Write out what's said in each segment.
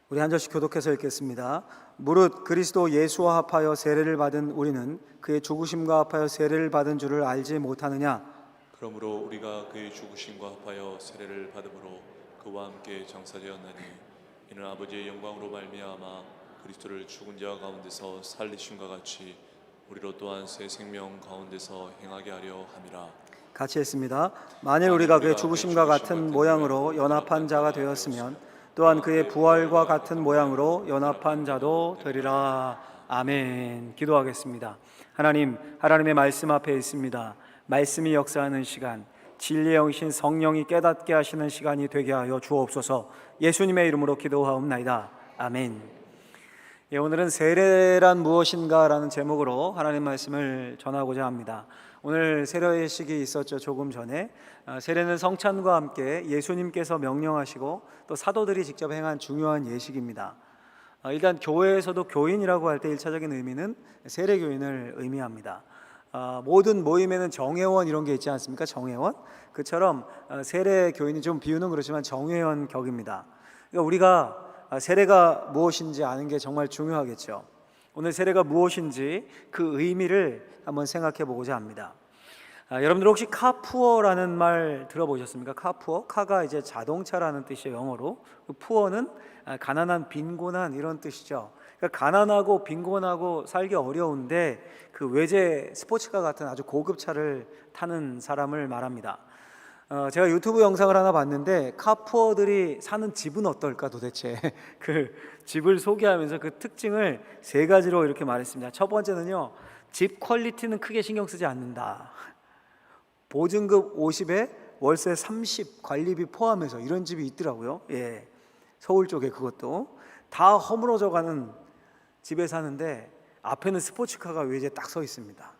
우리 한 절씩 교독해서 읽겠습니다. 무릇 그리스도 예수와 합하여 세례를 받은 우리는 그의 죽으심과 합하여 세례를 받은 줄을 알지 못하느냐? 그러므로 우리가 그의 죽으심과 합하여 세례를 받음으로 그와 함께 장사되었나니 이는 아버지의 영광으로 말미암아 그리스도를 죽은 자 가운데서 살리심과 같이 우리로 또한 새 생명 가운데서 행하게 하려 함이라. 같이 했습니다. 만일 우리가 그의 죽으심과 같은 모양으로 연합한 자가 되었으면 또한 그의 부활과 같은 모양으로 연합한 자도 되리라. 아멘. 기도하겠습니다. 하나님, 하나님의 말씀 앞에 있습니다. 말씀이 역사하는 시간, 진리의 영이신 성령이 깨닫게 하시는 시간이 되게 하여 주옵소서. 예수님의 이름으로 기도하옵나이다. 아멘. 오늘은 세례란 무엇인가 라는 제목으로 하나님 말씀을 전하고자 합니다. 오늘 세례식이 있었죠. 조금 전에. 세례는 성찬과 함께 예수님께서 명령하시고 또 사도들이 직접 행한 중요한 예식입니다. 일단 교회에서도 교인이라고 할 때 1차적인 의미는 세례교인을 의미합니다. 모든 모임에는 정회원 이런 게 있지 않습니까? 정회원? 그처럼 세례교인이 좀 비유는 그렇지만 정회원 격입니다. 그러니까 우리가 세례가 무엇인지 아는 게 정말 중요하겠죠. 오늘 세례가 무엇인지 그 의미를 한번 생각해 보고자 합니다. 여러분들 혹시 카푸어라는 말 들어보셨습니까? 카푸어? 카가 이제 자동차라는 뜻이에요, 영어로. 푸어는 가난한, 빈곤한 이런 뜻이죠. 그러니까 가난하고 빈곤하고 살기 어려운데 그 외제 스포츠카 같은 아주 고급 차를 타는 사람을 말합니다. 제가 유튜브 영상을 하나 봤는데 카푸어들이 사는 집은 어떨까 도대체 그 집을 소개하면서 그 특징을 세 가지로 이렇게 말했습니다. 첫 번째는요, 집 퀄리티는 크게 신경 쓰지 않는다. 보증금 50에 월세 30 관리비 포함해서 이런 집이 있더라고요. 예, 서울 쪽에 그것도 다 허물어져 가는 집에 사는데 앞에는 스포츠카가 외제에 딱 서 있습니다.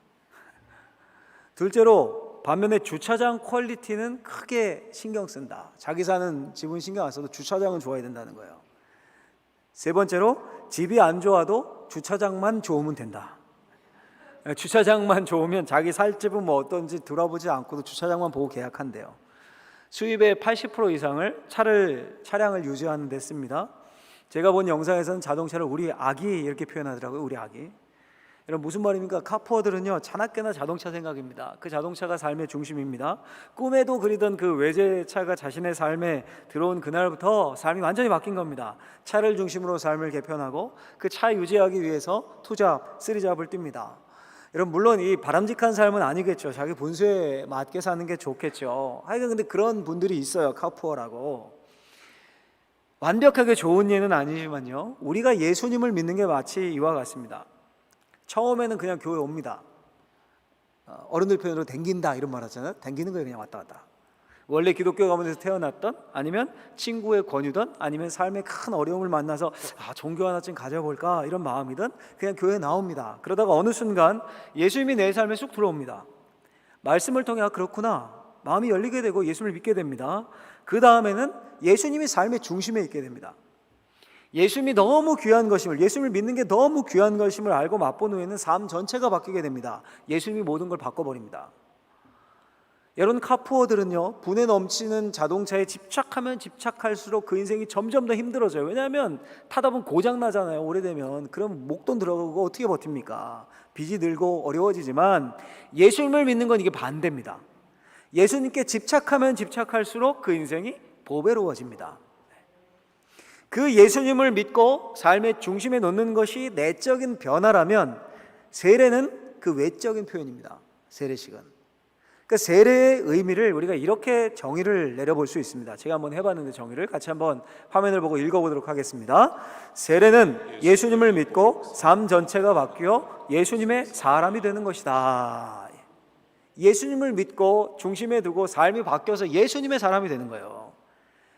둘째로 반면에 주차장 퀄리티는 크게 신경 쓴다. 자기 사는 집은 신경 안 써도 주차장은 좋아야 된다는 거예요. 세 번째로 집이 안 좋아도 주차장만 좋으면 된다. 주차장만 좋으면 자기 살 집은 뭐 어떤지 돌아보지 않고도 주차장만 보고 계약한대요. 수입의 80% 이상을 차량을 유지하는 데 씁니다. 제가 본 영상에서는 자동차를 우리 아기 이렇게 표현하더라고요. 우리 아기. 여러분 무슨 말입니까? 카푸어들은요 자나깨나 자동차 생각입니다. 그 자동차가 삶의 중심입니다. 꿈에도 그리던 그 외제차가 자신의 삶에 들어온 그날부터 삶이 완전히 바뀐 겁니다. 차를 중심으로 삶을 개편하고 그 차 유지하기 위해서 투잡, 쓰리잡을 띱니다. 여러분 물론 이 바람직한 삶은 아니겠죠. 자기 분수에 맞게 사는 게 좋겠죠. 하여간 근데 그런 분들이 있어요. 카푸어라고. 완벽하게 좋은 예는 아니지만요, 우리가 예수님을 믿는 게 마치 이와 같습니다. 처음에는 그냥 교회 옵니다. 어른들 표현으로 댕긴다 이런 말 하잖아요. 댕기는 거예요. 그냥 왔다 갔다. 원래 기독교 가문에서 태어났던, 아니면 친구의 권유든, 아니면 삶의 큰 어려움을 만나서 종교 하나쯤 가져볼까 이런 마음이든 그냥 교회에 나옵니다. 그러다가 어느 순간 예수님이 내 삶에 쑥 들어옵니다. 말씀을 통해 그렇구나, 마음이 열리게 되고 예수님을 믿게 됩니다. 그 다음에는 예수님이 삶의 중심에 있게 됩니다. 예수님이 너무 귀한 것임을, 예수님을 믿는 게 너무 귀한 것임을 알고 맛본 후에는 삶 전체가 바뀌게 됩니다. 예수님이 모든 걸 바꿔버립니다. 여러분 카푸어들은요, 분에 넘치는 자동차에 집착하면 집착할수록 그 인생이 점점 더 힘들어져요. 왜냐하면 타다 보면 고장 나잖아요. 오래되면. 그럼 목돈 들어가고 어떻게 버팁니까? 빚이 늘고 어려워지지만 예수님을 믿는 건 이게 반대입니다. 예수님께 집착하면 집착할수록 그 인생이 보배로워집니다. 그 예수님을 믿고 삶의 중심에 놓는 것이 내적인 변화라면 세례는 그 외적인 표현입니다. 세례식은. 그러니까 세례의 의미를 우리가 이렇게 정의를 내려볼 수 있습니다. 제가 한번 해봤는데 정의를 같이 한번 화면을 보고 읽어보도록 하겠습니다. 세례는 예수님을 믿고 삶 전체가 바뀌어 예수님의 사람이 되는 것이다. 예수님을 믿고 중심에 두고 삶이 바뀌어서 예수님의 사람이 되는 거예요.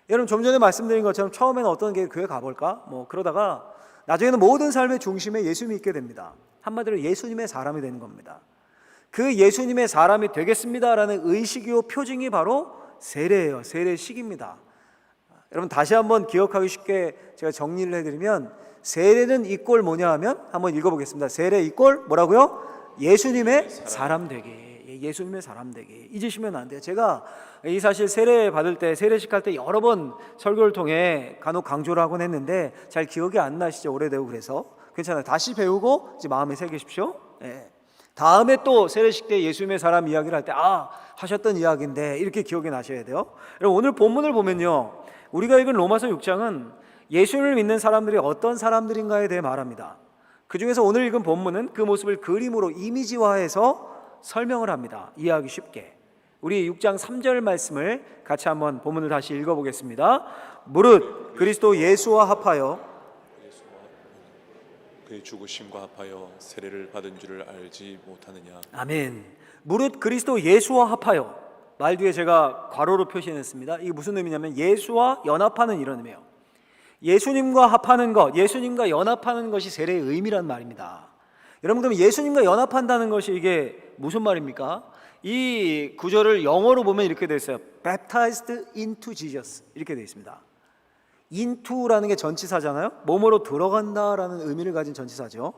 여러분 좀 전에 말씀드린 것처럼 처음에는 어떤 게 교회 가볼까? 그러다가 나중에는 모든 삶의 중심에 예수님이 있게 됩니다. 한마디로 예수님의 사람이 되는 겁니다. 그 예수님의 사람이 되겠습니다라는 의식이요 표징이 바로 세례예요. 세례식입니다. 여러분 다시 한번 기억하기 쉽게 제가 정리를 해드리면 세례는 이꼴 뭐냐 하면 한번 읽어보겠습니다. 세례 이꼴 뭐라고요? 예수님의 사람 되기. 되기, 예수님의 사람 되기 잊으시면 안 돼요. 제가 이 사실 세례 받을 때, 세례식 할 때 여러 번 설교를 통해 간혹 강조를 하곤 했는데 잘 기억이 안 나시죠? 오래되고 그래서 괜찮아요. 다시 배우고 이제 마음에 새기십시오. 예. 다음에 또 세례식 때 예수님의 사람 이야기를 할 때 하셨던 이야기인데 이렇게 기억이 나셔야 돼요. 여러분 오늘 본문을 보면요, 우리가 읽은 로마서 6장은 예수를 믿는 사람들이 어떤 사람들인가에 대해 말합니다. 그 중에서 오늘 읽은 본문은 그 모습을 그림으로 이미지화해서 설명을 합니다. 이해하기 쉽게. 우리 6장 3절 말씀을 같이 한번 본문을 다시 읽어보겠습니다. 무릇 그리스도 예수와 합하여 그의 죽으심과 합하여 세례를 받은 줄을 알지 못하느냐. 아멘. 무릇 그리스도 예수와 합하여, 말 뒤에 제가 괄호로 표시했습니다. 이게 무슨 의미냐면 예수와 연합하는 이런 의미예요. 예수님과 합하는 것, 예수님과 연합하는 것이 세례의 의미란 말입니다. 여러분 그럼 예수님과 연합한다는 것이 이게 무슨 말입니까? 이 구절을 영어로 보면 이렇게 되어 있어요. Baptized into Jesus 이렇게 되어 있습니다. into라는 게 전치사잖아요. 몸으로 들어간다라는 의미를 가진 전치사죠.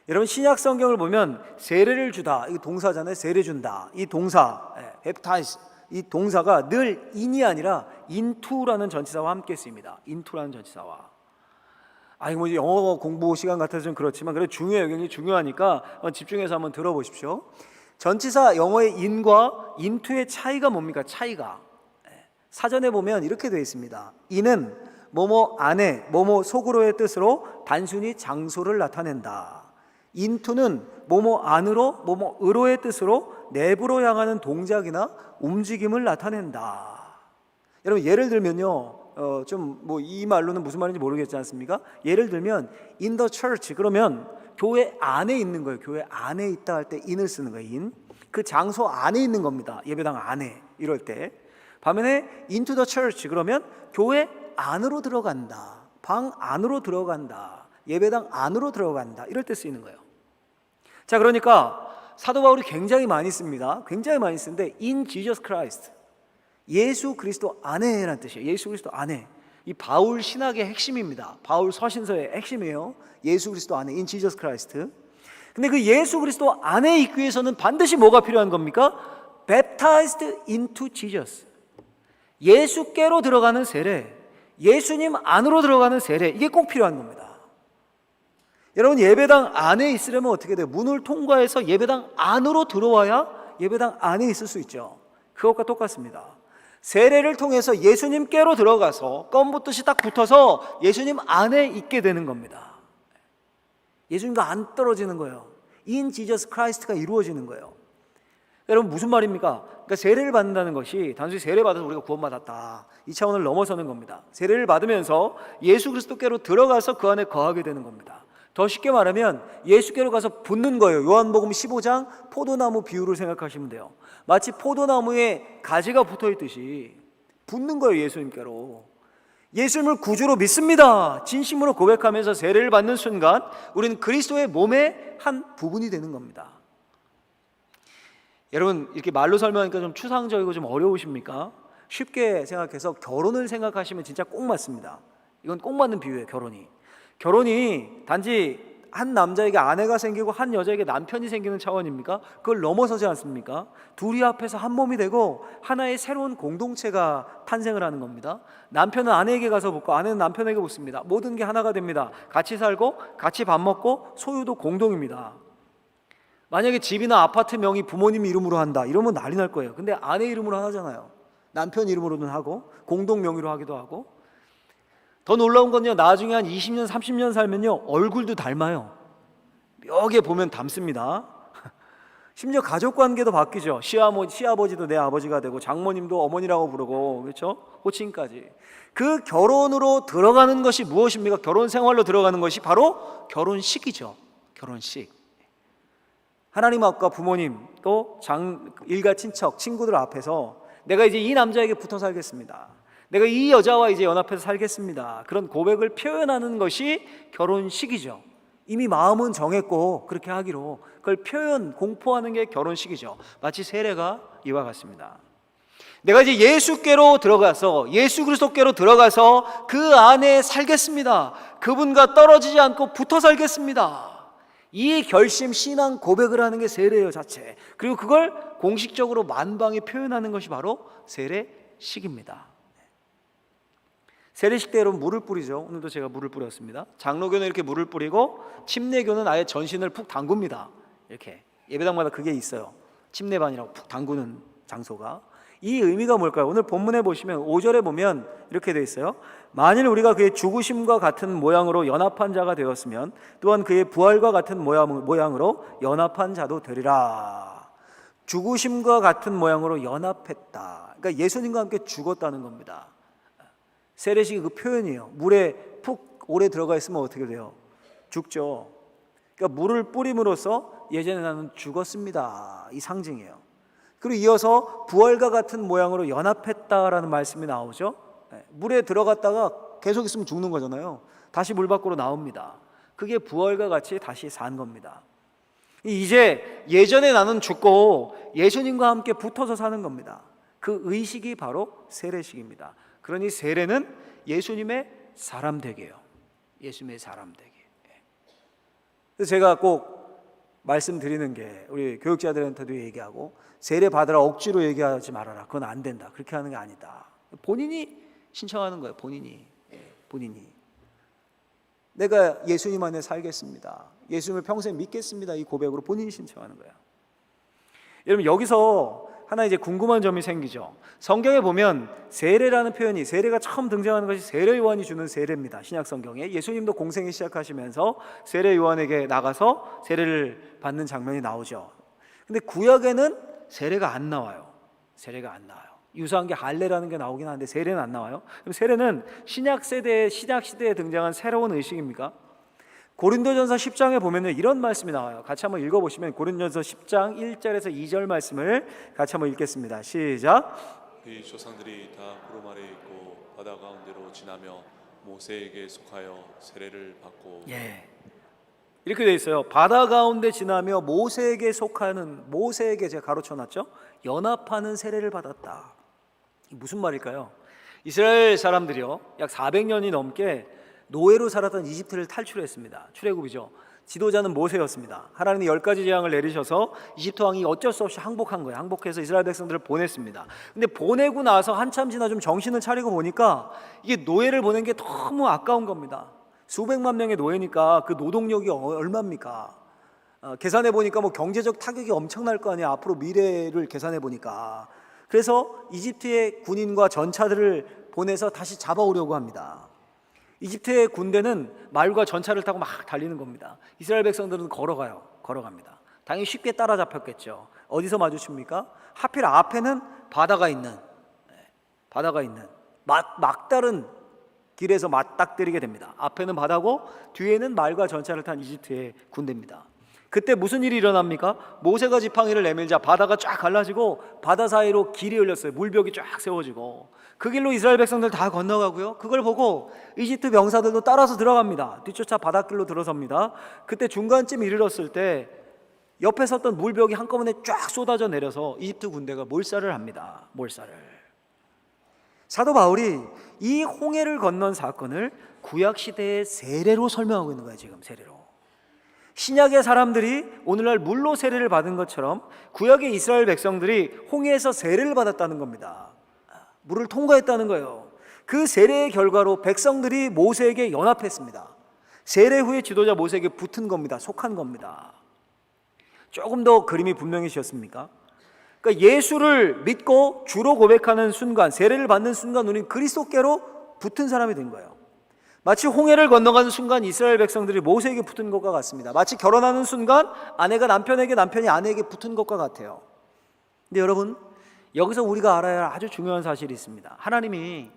여러분 신약 성경을 보면 세례를 주다, 이거 동사잖아요. 세례 준다, 이 동사 baptize, 이 동사가 늘 in이 아니라 into라는 전치사와 함께 쓰입니다. into라는 전치사와. 뭐 이제 영어 공부 시간 같아서 좀 그렇지만 그래도 중요해요. 굉장히 중요하니까 집중해서 한번 들어보십시오. 전치사 영어의 in과 into의 차이가 뭡니까? 차이가 사전에 보면 이렇게 되어 있습니다. in은 뭐뭐 안에, 뭐뭐 속으로의 뜻으로 단순히 장소를 나타낸다. into는 뭐뭐 안으로, 뭐뭐 으로의 뜻으로 내부로 향하는 동작이나 움직임을 나타낸다. 여러분 예를 들면요, 좀 뭐 이 말로는 무슨 말인지 모르겠지 않습니까? 예를 들면 in the church 그러면 교회 안에 있는 거예요. 교회 안에 있다 할 때 in을 쓰는 거예요. in. 그 장소 안에 있는 겁니다. 예배당 안에 이럴 때. 반면에 into the church 그러면 교회 안으로 들어간다, 방 안으로 들어간다, 예배당 안으로 들어간다 이럴 때 쓰이는 거예요. 자, 그러니까 사도 바울이 굉장히 많이 씁니다. 굉장히 많이 쓰는데 in Jesus Christ, 예수 그리스도 안에라는 뜻이에요. 예수 그리스도 안에. 이 바울 신학의 핵심입니다. 바울 서신서의 핵심이에요. 예수 그리스도 안에, in Jesus Christ. 근데 그 예수 그리스도 안에 있기 위해서는 반드시 뭐가 필요한 겁니까? Baptized into Jesus. 예수께로 들어가는 세례, 예수님 안으로 들어가는 세례, 이게 꼭 필요한 겁니다. 여러분 예배당 안에 있으려면 어떻게 돼요? 문을 통과해서 예배당 안으로 들어와야 예배당 안에 있을 수 있죠. 그것과 똑같습니다. 세례를 통해서 예수님께로 들어가서 껌 붙듯이 딱 붙어서 예수님 안에 있게 되는 겁니다. 예수님과 안 떨어지는 거예요. In Jesus Christ가 이루어지는 거예요. 여러분 무슨 말입니까? 그러니까 세례를 받는다는 것이 단순히 세례 받아서 우리가 구원받았다, 이 차원을 넘어서는 겁니다. 세례를 받으면서 예수 그리스도께로 들어가서 그 안에 거하게 되는 겁니다. 더 쉽게 말하면 예수께로 가서 붙는 거예요. 요한복음 15장 포도나무 비유를 생각하시면 돼요. 마치 포도나무에 가지가 붙어 있듯이 붙는 거예요. 예수님께로. 예수님을 구주로 믿습니다, 진심으로 고백하면서 세례를 받는 순간 우리는 그리스도의 몸의 한 부분이 되는 겁니다. 여러분 이렇게 말로 설명하니까 좀 추상적이고 좀 어려우십니까? 쉽게 생각해서 결혼을 생각하시면 진짜 꼭 맞습니다. 이건 꼭 맞는 비유예요. 결혼이 단지 한 남자에게 아내가 생기고 한 여자에게 남편이 생기는 차원입니까? 그걸 넘어서지 않습니까? 둘이 합해서 한 몸이 되고 하나의 새로운 공동체가 탄생을 하는 겁니다. 남편은 아내에게 가서 붙고 아내는 남편에게 붙습니다. 모든 게 하나가 됩니다. 같이 살고 같이 밥 먹고 소유도 공동입니다. 만약에 집이나 아파트 명의 부모님 이름으로 한다 이러면 난리 날 거예요. 근데 아내 이름으로 하잖아요. 남편 이름으로는 하고 공동 명의로 하기도 하고. 더 놀라운 건요, 나중에 한 20년 30년 살면요 얼굴도 닮아요. 묘하게 보면 닮습니다. 심지어 가족관계도 바뀌죠. 시아버지도 내 아버지가 되고 장모님도 어머니라고 부르고, 그렇죠? 호칭까지. 그 결혼으로 들어가는 것이 무엇입니까? 결혼 생활로 들어가는 것이 바로 결혼식이죠. 결혼식. 하나님 앞과 부모님 또 일가 친척 친구들 앞에서 내가 이제 이 남자에게 붙어 살겠습니다, 내가 이 여자와 이제 연합해서 살겠습니다, 그런 고백을 표현하는 것이 결혼식이죠. 이미 마음은 정했고 그렇게 하기로 그걸 공포하는 게 결혼식이죠. 마치 세례가 이와 같습니다. 내가 이제 예수께로 들어가서, 예수 그리스도께로 들어가서 그 안에 살겠습니다. 그분과 떨어지지 않고 붙어 살겠습니다. 이 결심 신앙 고백을 하는 게 세례예요 자체. 그리고 그걸 공식적으로 만방에 표현하는 것이 바로 세례식입니다. 세례식 때 여러분 물을 뿌리죠. 오늘도 제가 물을 뿌렸습니다. 장로교는 이렇게 물을 뿌리고 침례교는 아예 전신을 푹 담굽니다. 이렇게 예배당마다 그게 있어요. 침례반이라고 푹 담그는 장소가. 이 의미가 뭘까요? 오늘 본문에 보시면 5절에 보면 이렇게 되어 있어요. 만일 우리가 그의 죽으심과 같은 모양으로 연합한 자가 되었으면 또한 그의 부활과 같은 모양으로 연합한 자도 되리라. 죽으심과 같은 모양으로 연합했다. 그러니까 예수님과 함께 죽었다는 겁니다. 세례식이 그 표현이에요. 물에 푹 오래 들어가 있으면 어떻게 돼요? 죽죠. 그러니까 물을 뿌림으로써 예전에 나는 죽었습니다. 이 상징이에요. 그리고 이어서 부활과 같은 모양으로 연합했다라는 말씀이 나오죠. 물에 들어갔다가 계속 있으면 죽는 거잖아요. 다시 물 밖으로 나옵니다. 그게 부활과 같이 다시 산 겁니다. 이제 예전에 나는 죽고 예수님과 함께 붙어서 사는 겁니다. 그 의식이 바로 세례식입니다. 그러니 세례는 예수님의 사람 되게요. 예수님의 사람 되게. 그래서 제가 꼭 말씀드리는 게 우리 교육자들한테도 얘기하고 세례 받으라 억지로 얘기하지 말아라. 그건 안 된다. 그렇게 하는 게 아니다. 본인이 신청하는 거예요. 본인이. 내가 예수님 안에 살겠습니다. 예수님을 평생 믿겠습니다. 이 고백으로 본인이 신청하는 거예요. 여러분 여기서 하나 이제 궁금한 점이 생기죠. 성경에 보면 세례라는 표현이 세례가 처음 등장하는 것이 세례 요한이 주는 세례입니다. 신약 성경에 예수님도 공생이 시작하시면서 세례 요한에게 나가서 세례를 받는 장면이 나오죠. 근데 구약에는 세례가 안 나와요. 세례가 안 나와요. 유사한 게 할례라는 게 나오긴 하는데 세례는 안 나와요. 그럼 세례는 신약 시대에 등장한 새로운 의식입니까? 고린도전서 10장에 보면 이런 말씀이 나와요. 같이 한번 읽어보시면 고린도전서 10장 1절에서 2절 말씀을 같이 한번 읽겠습니다. 시작. 이 조상들이 다 구름 아래 있고 바다 가운데로 지나며 모세에게 속하여 세례를 받고 이렇게 돼 있어요. 바다 가운데 지나며 모세에게 속하는 모세에게 제가 가로쳐놨죠. 연합하는 세례를 받았다. 무슨 말일까요? 이스라엘 사람들이요 약 400년이 넘게 노예로 살았던 이집트를 탈출했습니다. 출애굽이죠. 지도자는 모세였습니다. 하나님이 10가지 재앙을 내리셔서 이집트 왕이 어쩔 수 없이 항복한 거예요. 항복해서 이스라엘 백성들을 보냈습니다. 근데 보내고 나서 한참 지나 좀 정신을 차리고 보니까 이게 노예를 보낸 게 너무 아까운 겁니다. 수백만 명의 노예니까 그 노동력이 얼마입니까? 계산해 보니까 뭐 경제적 타격이 엄청날 거 아니에요. 앞으로 미래를 계산해 보니까. 그래서 이집트의 군인과 전차들을 보내서 다시 잡아오려고 합니다. 이집트의 군대는 말과 전차를 타고 막 달리는 겁니다. 이스라엘 백성들은 걸어갑니다. 당연히 쉽게 따라잡혔겠죠. 어디서 마주칩니까? 하필 앞에는 바다가 있는 막다른 길에서 맞닥뜨리게 됩니다. 앞에는 바다고 뒤에는 말과 전차를 탄 이집트의 군대입니다. 그때 무슨 일이 일어납니까? 모세가 지팡이를 내밀자 바다가 쫙 갈라지고 바다 사이로 길이 열렸어요. 물벽이 쫙 세워지고 그 길로 이스라엘 백성들 다 건너가고요. 그걸 보고 이집트 병사들도 따라서 들어갑니다. 뒤쫓아 바닷길로 들어섭니다. 그때 중간쯤 이르렀을 때 옆에 섰던 물벽이 한꺼번에 쫙 쏟아져 내려서 이집트 군대가 몰살을 합니다. 사도 바울이 이 홍해를 건넌 사건을 구약시대의 세례로 설명하고 있는 거예요. 지금 세례로. 신약의 사람들이 오늘날 물로 세례를 받은 것처럼 구약의 이스라엘 백성들이 홍해에서 세례를 받았다는 겁니다. 물을 통과했다는 거예요. 그 세례의 결과로 백성들이 모세에게 연합했습니다. 세례 후에 지도자 모세에게 붙은 겁니다. 속한 겁니다. 조금 더 그림이 분명해지셨습니까? 그러니까 예수를 믿고 주로 고백하는 순간, 세례를 받는 순간 우리는 그리스도께로 붙은 사람이 된 거예요. 마치 홍해를 건너가는 순간 이스라엘 백성들이 모세에게 붙은 것과 같습니다. 마치 결혼하는 순간 아내가 남편에게, 남편이 아내에게 붙은 것과 같아요. 근데 여러분, 여기서 우리가 알아야 할 아주 중요한 사실이 있습니다. 하나님이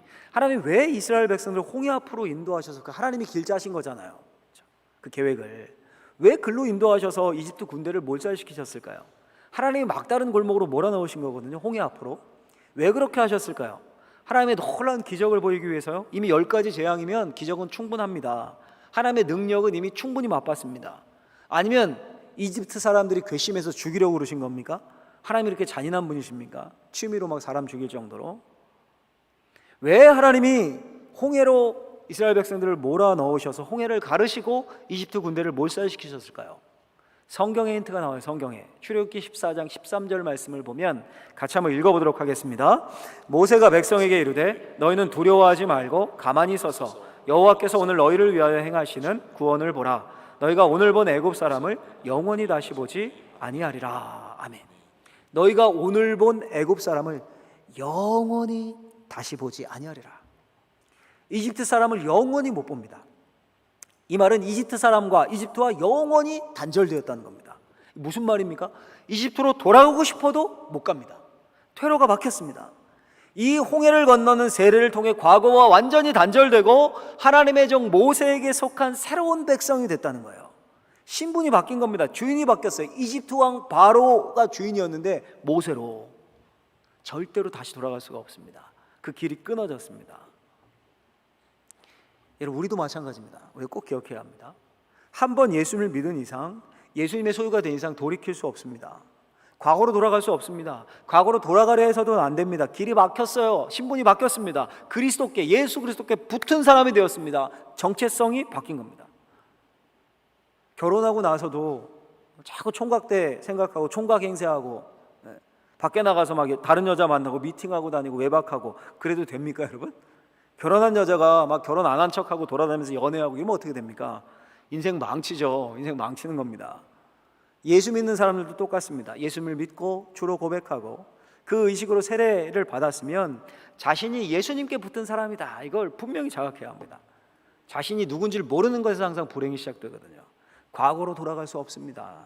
왜 이스라엘 백성들을 홍해 앞으로 인도하셔서 하나님이 길짜신 거잖아요. 그 계획을 왜 글로 인도하셔서 이집트 군대를 몰살시키셨을까요? 하나님이 막다른 골목으로 몰아넣으신 거거든요. 홍해 앞으로. 왜 그렇게 하셨을까요? 하나님의 놀라운 기적을 보이기 위해서요. 이미 10가지 재앙이면 기적은 충분합니다. 하나님의 능력은 이미 충분히 맛봤습니다. 아니면 이집트 사람들이 괘씸해서 죽이려고 그러신 겁니까? 하나님이 이렇게 잔인한 분이십니까? 취미로 막 사람 죽일 정도로. 왜 하나님이 홍해로 이스라엘 백성들을 몰아넣으셔서 홍해를 가르시고 이집트 군대를 몰살시키셨을까요? 성경에 힌트가 나와요. 성경에 출애굽기 14장 13절 말씀을 보면 같이 한번 읽어보도록 하겠습니다. 모세가 백성에게 이르되 너희는 두려워하지 말고 가만히 서서 여호와께서 오늘 너희를 위하여 행하시는 구원을 보라. 너희가 오늘 본 애굽 사람을 영원히 다시 보지 아니하리라. 아멘. 너희가 오늘 본 애굽 사람을 영원히 다시 보지 아니하리라. 이집트 사람을 영원히 못 봅니다. 이 말은 이집트 사람과 이집트와 영원히 단절되었다는 겁니다. 무슨 말입니까? 이집트로 돌아가고 싶어도 못 갑니다. 퇴로가 막혔습니다. 이 홍해를 건너는 세례를 통해 과거와 완전히 단절되고 하나님의 종 모세에게 속한 새로운 백성이 됐다는 거예요. 신분이 바뀐 겁니다. 주인이 바뀌었어요. 이집트 왕 바로가 주인이었는데 모세로. 절대로 다시 돌아갈 수가 없습니다. 그 길이 끊어졌습니다. 여러분, 우리도 마찬가지입니다. 우리 꼭 기억해야 합니다. 한번 예수님을 믿은 이상, 예수님의 소유가 된 이상 돌이킬 수 없습니다. 과거로 돌아갈 수 없습니다. 과거로 돌아가려 해서도 안 됩니다. 길이 막혔어요. 신분이 바뀌었습니다. 그리스도께, 예수 그리스도께 붙은 사람이 되었습니다. 정체성이 바뀐 겁니다. 결혼하고 나서도 자꾸 총각대 생각하고 총각 행세하고 밖에 나가서 막 다른 여자 만나고 미팅하고 다니고 외박하고 그래도 됩니까, 여러분? 결혼한 여자가 막 결혼 안 한 척하고 돌아다니면서 연애하고 이러면 어떻게 됩니까? 인생 망치죠. 인생 망치는 겁니다. 예수 믿는 사람들도 똑같습니다. 예수님을 믿고 주로 고백하고 그 의식으로 세례를 받았으면 자신이 예수님께 붙은 사람이다, 이걸 분명히 자각해야 합니다. 자신이 누군지를 모르는 것에서 항상 불행이 시작되거든요. 과거로 돌아갈 수 없습니다.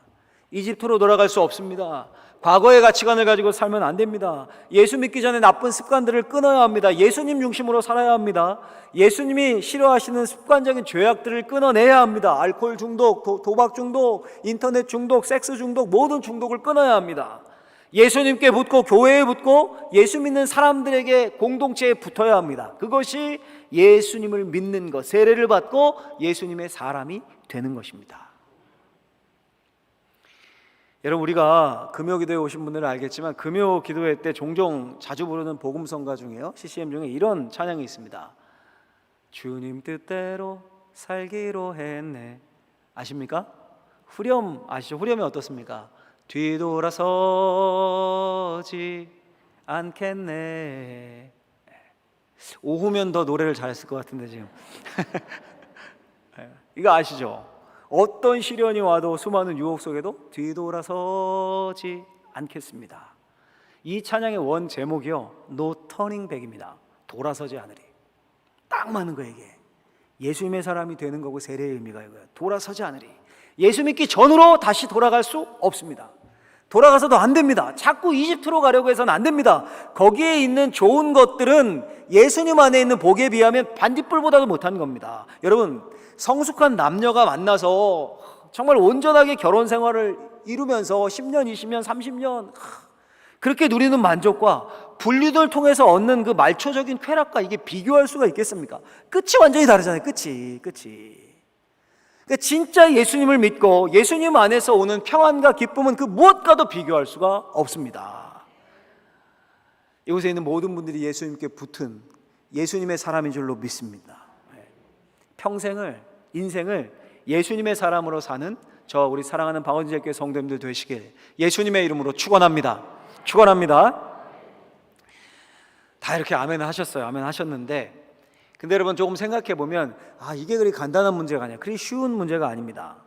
이집트로 돌아갈 수 없습니다. 과거의 가치관을 가지고 살면 안 됩니다. 예수 믿기 전에 나쁜 습관들을 끊어야 합니다. 예수님 중심으로 살아야 합니다. 예수님이 싫어하시는 습관적인 죄악들을 끊어내야 합니다. 알코올 중독, 도박 중독, 인터넷 중독, 섹스 중독, 모든 중독을 끊어야 합니다. 예수님께 붙고 교회에 붙고 예수 믿는 사람들에게 공동체에 붙어야 합니다. 그것이 예수님을 믿는 것, 세례를 받고 예수님의 사람이 되는 것입니다. 여러분, 우리가 금요 기도에 오신 분들은 알겠지만 금요 기도회 때 종종 자주 부르는 복음성가 중에요, CCM 중에 이런 찬양이 있습니다. 주님 뜻대로 살기로 했네. 아십니까? 후렴 아시죠? 후렴이 어떻습니까? 뒤돌아서지 않겠네. 오후면 더 노래를 잘했을 것 같은데 지금 이거 아시죠? 어떤 시련이 와도 수많은 유혹 속에도 뒤돌아서지 않겠습니다. 이 찬양의 원 제목이요, No Turning Back입니다. 돌아서지 않으리. 딱 맞는 거예요. 이게 예수님의 사람이 되는 거고 세례의 의미가 이거예요. 돌아서지 않으리. 예수 믿기 전으로 다시 돌아갈 수 없습니다. 돌아가서도 안 됩니다. 자꾸 이집트로 가려고 해서는 안 됩니다. 거기에 있는 좋은 것들은 예수님 안에 있는 복에 비하면 반딧불보다도 못한 겁니다. 여러분, 성숙한 남녀가 만나서 정말 온전하게 결혼 생활을 이루면서 10년, 20년, 30년 그렇게 누리는 만족과 분리를 통해서 얻는 그 말초적인 쾌락과 이게 비교할 수가 있겠습니까? 끝이 완전히 다르잖아요. 끝이. 그러니까 진짜 예수님을 믿고 예수님 안에서 오는 평안과 기쁨은 그 무엇과도 비교할 수가 없습니다. 이곳에 있는 모든 분들이 예수님께 붙은 예수님의 사람인 줄로 믿습니다. 평생을, 인생을 예수님의 사람으로 사는 저 우리 사랑하는 방언제일교회 성도님들 되시길 예수님의 이름으로 축원합니다. 다 이렇게 아멘 하셨어요. 아멘 하셨는데, 근데 여러분 조금 생각해 보면 이게 그리 간단한 문제가 아니야. 그리 쉬운 문제가 아닙니다.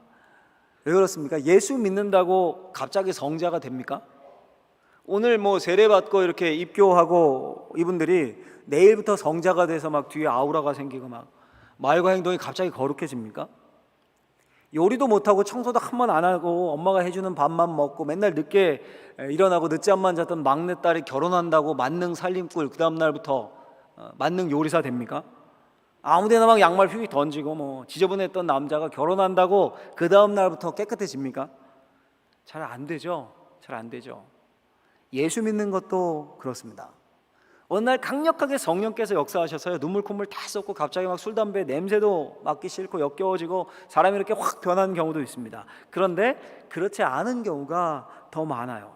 왜 그렇습니까? 예수 믿는다고 갑자기 성자가 됩니까? 오늘 뭐 세례받고 이렇게 입교하고 이분들이 내일부터 성자가 돼서 막 뒤에 아우라가 생기고 막 말과 행동이 갑자기 거룩해집니까? 요리도 못하고 청소도 한 번 안 하고 엄마가 해주는 밥만 먹고 맨날 늦게 일어나고 늦잠만 잤던 막내딸이 결혼한다고 만능 살림꾼, 그 다음날부터 만능 요리사 됩니까? 아무데나 막 양말 휙 던지고 뭐 지저분했던 남자가 결혼한다고 그 다음날부터 깨끗해집니까? 잘 안 되죠. 예수 믿는 것도 그렇습니다. 어느 날 강력하게 성령께서 역사하셔서요, 눈물 콧물 다 쏟고 갑자기 막 술 담배 냄새도 맡기 싫고 역겨워지고 사람이 이렇게 확 변하는 경우도 있습니다. 그런데 그렇지 않은 경우가 더 많아요.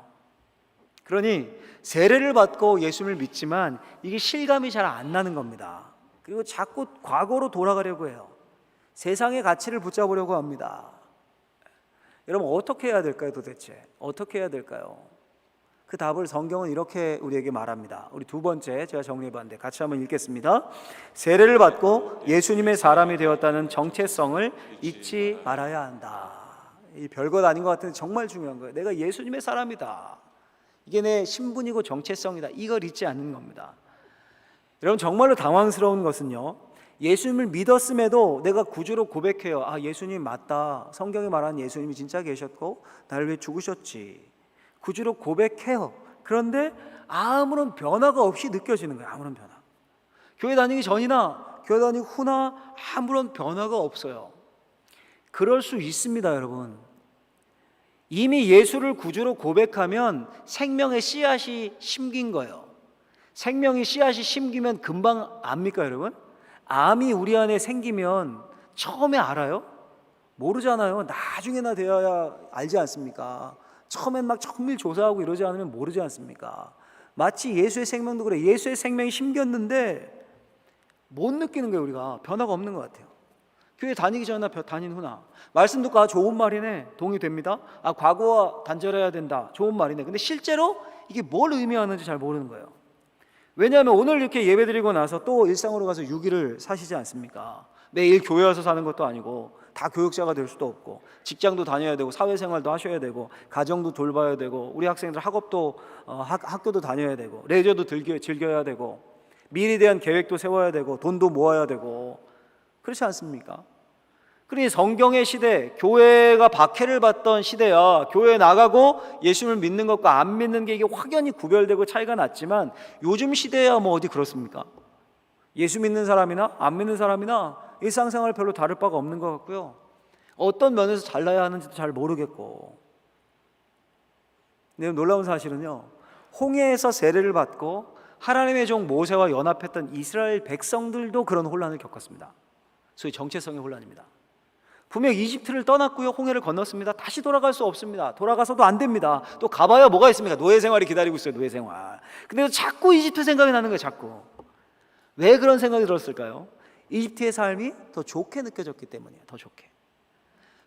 그러니 세례를 받고 예수님을 믿지만 이게 실감이 잘 안 나는 겁니다. 그리고 자꾸 과거로 돌아가려고 해요. 세상의 가치를 붙잡으려고 합니다. 여러분 어떻게 해야 될까요 도대체? 어떻게 해야 될까요? 그 답을 성경은 이렇게 우리에게 말합니다. 우리 두 번째 제가 정리해봤는데 같이 한번 읽겠습니다. 세례를 받고 예수님의 사람이 되었다는 정체성을 잊지 말아야 한다. 이 별것 아닌 것 같은데 정말 중요한 거예요. 내가 예수님의 사람이다. 이게 내 신분이고 정체성이다. 이걸 잊지 않는 겁니다. 여러분 정말로 당황스러운 것은요, 예수님을 믿었음에도 내가 구주로 고백해요. 아, 예수님 맞다. 성경이 말하는 예수님이 진짜 계셨고 나를 위해 죽으셨지. 구주로 고백해요. 그런데 아무런 변화가 없이 느껴지는 거예요. 아무런 변화. 교회 다니기 전이나 교회 다니기 후나 아무런 변화가 없어요. 그럴 수 있습니다, 여러분. 이미 예수를 구주로 고백하면 생명의 씨앗이 심긴 거예요. 생명의 씨앗이 심기면 금방 압니까, 여러분? 암이 우리 안에 생기면 처음에 알아요? 모르잖아요. 나중에나 되어야 알지 않습니까? 처음엔 막 정밀 조사하고 이러지 않으면 모르지 않습니까? 마치 예수의 생명도 그래. 예수의 생명이 심겼는데 못 느끼는 거예요. 우리가 변화가 없는 것 같아요. 교회 다니기 전이나 다닌 후나 말씀 듣고 좋은 말이네, 동의됩니다. 과거와 단절해야 된다, 좋은 말이네. 근데 실제로 이게 뭘 의미하는지 잘 모르는 거예요. 왜냐하면 오늘 이렇게 예배드리고 나서 또 일상으로 가서 6일을 사시지 않습니까? 매일 교회 와서 사는 것도 아니고 다 교육자가 될 수도 없고 직장도 다녀야 되고 사회생활도 하셔야 되고 가정도 돌봐야 되고 우리 학생들 학업도 학교도 다녀야 되고 레저도 즐겨야 되고 미래에 대한 계획도 세워야 되고 돈도 모아야 되고 그렇지 않습니까? 그러니 성경의 시대, 교회가 박해를 받던 시대야 교회에 나가고 예수님을 믿는 것과 안 믿는 게 이게 확연히 구별되고 차이가 났지만 요즘 시대야 뭐 어디 그렇습니까? 예수 믿는 사람이나 안 믿는 사람이나 일상생활 별로 다를 바가 없는 것 같고요. 어떤 면에서 잘나야 하는지도 잘 모르겠고. 근데 놀라운 사실은요, 홍해에서 세례를 받고 하나님의 종 모세와 연합했던 이스라엘 백성들도 그런 혼란을 겪었습니다. 소위 정체성의 혼란입니다. 분명 이집트를 떠났고요, 홍해를 건넜습니다. 다시 돌아갈 수 없습니다. 돌아가서도 안 됩니다. 또 가봐야 뭐가 있습니까? 노예 생활이 기다리고 있어요. 노예 생활. 근데 자꾸 이집트 생각이 나는 거예요. 자꾸. 왜 그런 생각이 들었을까요? 이집트의 삶이 더 좋게 느껴졌기 때문이에요. 더 좋게.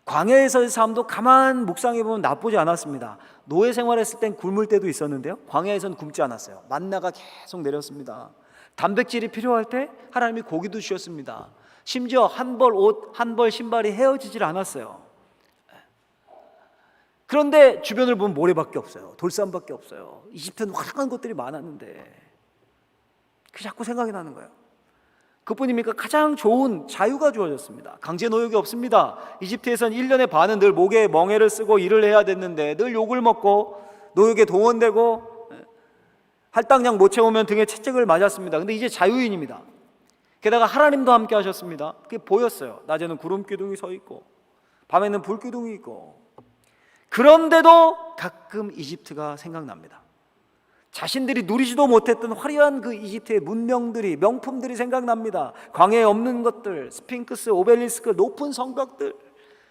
광야에서의 삶도 가만 묵상해 보면 나쁘지 않았습니다. 노예 생활했을 땐 굶을 때도 있었는데요, 광야에서는 굶지 않았어요. 만나가 계속 내렸습니다. 단백질이 필요할 때 하나님이 고기도 주셨습니다. 심지어 한 벌 옷, 한 벌 신발이 헤어지질 않았어요. 그런데 주변을 보면 모래밖에 없어요. 돌산밖에 없어요. 이집트는 화려한 것들이 많았는데 그 자꾸 생각이 나는 거예요. 그뿐입니까? 가장 좋은 자유가 주어졌습니다. 강제 노역이 없습니다. 이집트에서는 1년의 반은 늘 목에 멍에를 쓰고 일을 해야 됐는데 늘 욕을 먹고 노역에 동원되고 할당량 못 채우면 등에 채찍을 맞았습니다. 근데 이제 자유인입니다. 게다가 하나님도 함께 하셨습니다. 그게 보였어요. 낮에는 구름 기둥이 서 있고 밤에는 불 기둥이 있고. 그런데도 가끔 이집트가 생각납니다. 자신들이 누리지도 못했던 화려한 그 이집트의 문명들이, 명품들이 생각납니다. 광야에 없는 것들, 스핑크스, 오벨리스크, 높은 성벽들,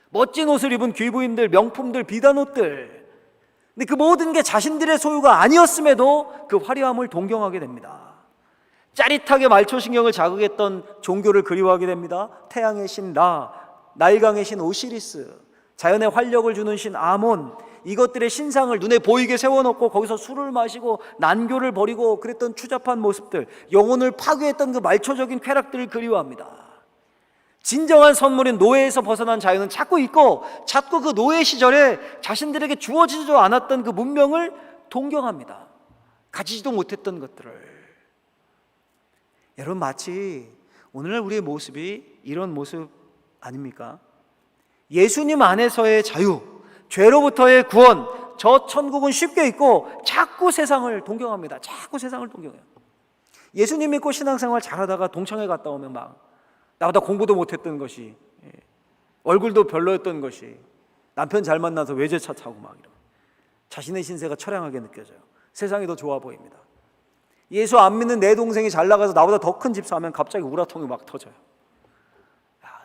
멋진 옷을 입은 귀부인들, 명품들, 비단옷들. 근데 그 모든 게 자신들의 소유가 아니었음에도 그 화려함을 동경하게 됩니다. 짜릿하게 말초신경을 자극했던 종교를 그리워하게 됩니다. 태양의 신 라, 나일강의 신 오시리스, 자연의 활력을 주는 신 아몬, 이것들의 신상을 눈에 보이게 세워놓고 거기서 술을 마시고 난교를 벌이고 그랬던 추잡한 모습들, 영혼을 파괴했던 그 말초적인 쾌락들을 그리워합니다. 진정한 선물인 노예에서 벗어난 자유는 찾고 있고 자꾸 그 노예 시절에 자신들에게 주어지지도 않았던 그 문명을 동경합니다. 가지지도 못했던 것들을. 여러분, 마치 오늘날 우리의 모습이 이런 모습 아닙니까? 예수님 안에서의 자유, 죄로부터의 구원, 저 천국은 쉽게 있고 자꾸 세상을 동경합니다. 자꾸 세상을 동경해요. 예수님 믿고 신앙생활 잘하다가 동창회 갔다 오면 막 나보다 공부도 못했던 것이, 얼굴도 별로였던 것이, 남편 잘 만나서 외제차 타고 막 이러면 자신의 신세가 처량하게 느껴져요. 세상이 더 좋아 보입니다. 예수 안 믿는 내 동생이 잘 나가서 나보다 더 큰 집 사면 갑자기 우라통이 막 터져요.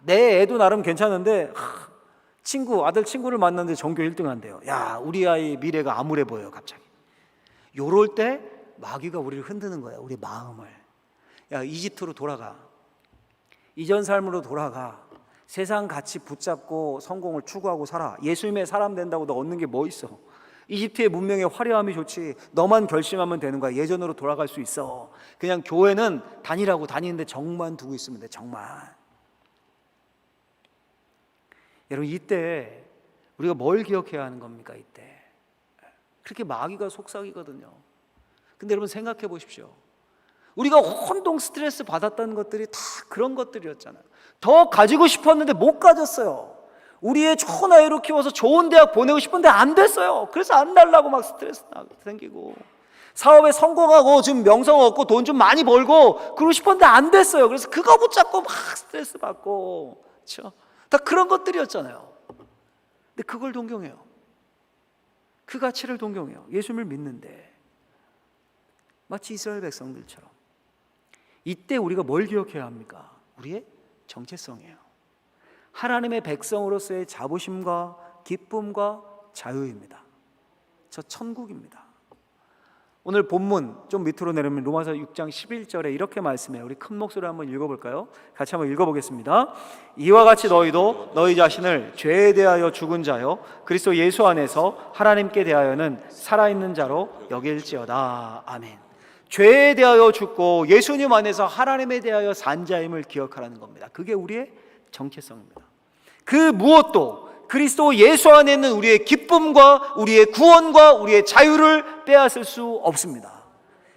내 애도 나름 괜찮은데 아들 친구를 만났는데 전교 1등 한대요. 야, 우리 아이 미래가 암울해 보여요. 갑자기 요럴 때 마귀가 우리를 흔드는 거예요. 우리 마음을. 야, 이집트로 돌아가, 이전 삶으로 돌아가, 세상 가치 붙잡고 성공을 추구하고 살아. 예수님의 사람 된다고 너 얻는 게 뭐 있어? 이집트의 문명의 화려함이 좋지. 너만 결심하면 되는 거야. 예전으로 돌아갈 수 있어. 그냥 교회는 다니라고 다니는데 정만 두고 있으면 돼. 정만. 여러분, 이때 우리가 뭘 기억해야 하는 겁니까? 이때 그렇게 마귀가 속삭이거든요. 근데 여러분 생각해 보십시오. 우리가 혼동 스트레스 받았던 것들이 다 그런 것들이었잖아요. 더 가지고 싶었는데 못 가졌어요. 우리의 좋은 아이로 키워서 좋은 대학 보내고 싶은데 안 됐어요. 그래서 안 달라고 막 스트레스 생기고, 사업에 성공하고 지금 명성 얻고 돈 좀 많이 벌고 그러고 싶었는데 안 됐어요. 그래서 그거 붙잡고 막 스트레스 받고, 그렇죠? 다 그런 것들이었잖아요. 근데 그걸 동경해요. 그 가치를 동경해요. 예수님을 믿는데 마치 이스라엘 백성들처럼. 이때 우리가 뭘 기억해야 합니까? 우리의 정체성이에요. 하나님의 백성으로서의 자부심과 기쁨과 자유입니다. 저 천국입니다. 오늘 본문 좀 밑으로 내려면 로마서 6장 11절에 이렇게 말씀해요. 우리 큰 목소리로 한번 읽어볼까요? 같이 한번 읽어보겠습니다. 이와 같이 너희도 너희 자신을 죄에 대하여 죽은 자요 그리스도 예수 안에서 하나님께 대하여는 살아있는 자로 여길지어다. 아멘. 죄에 대하여 죽고 예수님 안에서 하나님에 대하여 산 자임을 기억하라는 겁니다. 그게 우리의 정체성입니다. 그 무엇도 그리스도 예수 안에 있는 우리의 기쁨과 우리의 구원과 우리의 자유를 빼앗을 수 없습니다.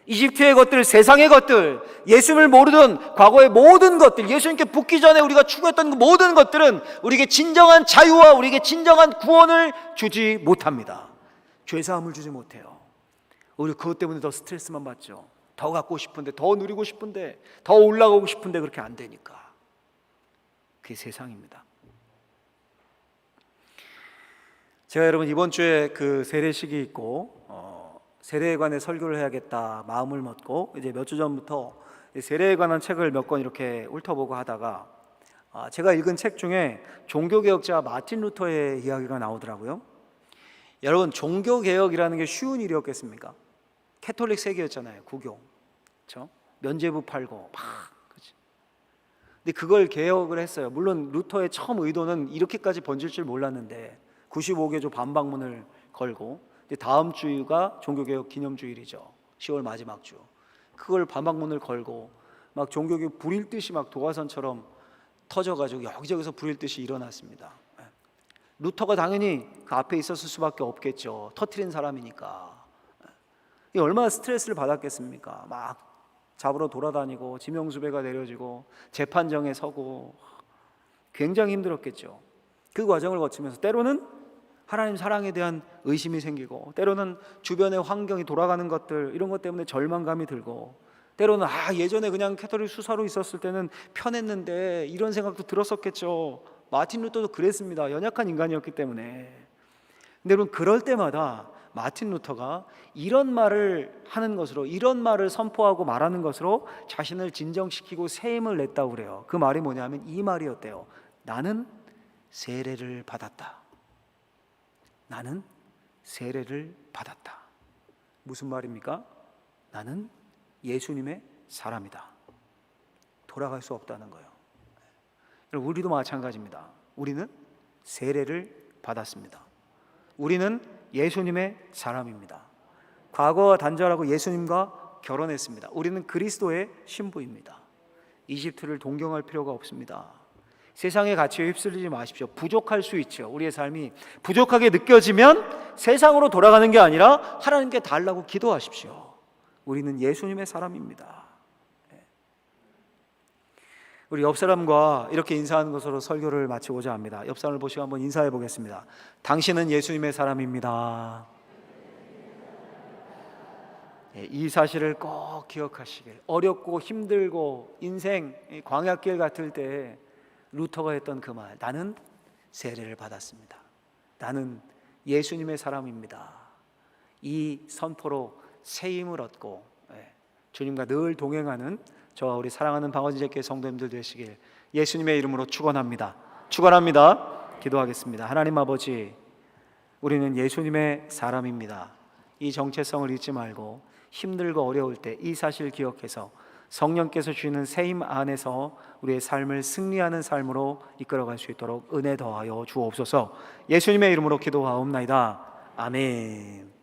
이집트의 것들, 세상의 것들, 예수님을 모르던 과거의 모든 것들, 예수님께 붙기 전에 우리가 추구했던 그 모든 것들은 우리에게 진정한 자유와 우리에게 진정한 구원을 주지 못합니다. 죄사함을 주지 못해요. 오히려 그것 때문에 더 스트레스만 받죠. 더 갖고 싶은데, 더 누리고 싶은데, 더 올라가고 싶은데 그렇게 안 되니까. 그게 세상입니다. 제가 여러분 이번 주에 그 세례식이 있고 세례에 관해 설교를 해야겠다 마음을 먹고 이제 몇 주 전부터 세례에 관한 책을 몇 권 이렇게 훑어보고 하다가 제가 읽은 책 중에 종교개혁자 마틴 루터의 이야기가 나오더라고요. 여러분, 종교개혁이라는 게 쉬운 일이었겠습니까? 캐톨릭 세계였잖아요. 국교, 그렇죠? 면죄부 팔고 막, 그렇지? 근데 그걸 개혁을 했어요. 물론 루터의 처음 의도는 이렇게까지 번질 줄 몰랐는데 95개조 반박문을 걸고, 다음 주가 종교개혁 기념주일이죠. 10월 마지막 주. 그걸 반박문을 걸고 막 종교개혁 불일 듯이 막 도화선처럼 터져가지고 여기저기서 불일 듯이 일어났습니다. 루터가 당연히 그 앞에 있었을 수밖에 없겠죠. 터트린 사람이니까. 얼마나 스트레스를 받았겠습니까? 막 잡으러 돌아다니고 지명수배가 내려지고 재판정에 서고 굉장히 힘들었겠죠. 그 과정을 거치면서 때로는 하나님 사랑에 대한 의심이 생기고, 때로는 주변의 환경이 돌아가는 것들, 이런 것 때문에 절망감이 들고, 때로는 예전에 그냥 캐톨릭 수사로 있었을 때는 편했는데 이런 생각도 들었었겠죠. 마틴 루터도 그랬습니다. 연약한 인간이었기 때문에. 근데 여러분, 그럴 때마다 마틴 루터가 이런 말을 하는 것으로, 이런 말을 선포하고 말하는 것으로 자신을 진정시키고 새 힘을 냈다고 그래요. 그 말이 뭐냐면 이 말이었대요. 나는 세례를 받았다. 나는 세례를 받았다. 무슨 말입니까? 나는 예수님의 사람이다. 돌아갈 수 없다는 거예요. 우리도 마찬가지입니다. 우리는 세례를 받았습니다. 우리는 예수님의 사람입니다. 과거와 단절하고 예수님과 결혼했습니다. 우리는 그리스도의 신부입니다. 이집트를 동경할 필요가 없습니다. 세상의 가치에 휩쓸리지 마십시오. 부족할 수 있죠. 우리의 삶이 부족하게 느껴지면 세상으로 돌아가는 게 아니라 하나님께 달라고 기도하십시오. 우리는 예수님의 사람입니다. 우리 옆 사람과 이렇게 인사하는 것으로 설교를 마치고자 합니다. 옆 사람을 보시고 한번 인사해 보겠습니다. 당신은 예수님의 사람입니다. 이 사실을 꼭 기억하시길. 어렵고 힘들고 인생 광야길 같을 때 루터가 했던 그 말, 나는 세례를 받았습니다. 나는 예수님의 사람입니다. 이 선포로 새 힘을 얻고 주님과 늘 동행하는 저와 우리 사랑하는 방어진제교회 성도님들 되시길 예수님의 이름으로 축원합니다. 축원합니다. 기도하겠습니다. 하나님 아버지, 우리는 예수님의 사람입니다. 이 정체성을 잊지 말고 힘들고 어려울 때 이 사실 기억해서 성령께서 주시는 새 힘 안에서 우리의 삶을 승리하는 삶으로 이끌어갈 수 있도록 은혜 더하여 주옵소서. 예수님의 이름으로 기도하옵나이다. 아멘.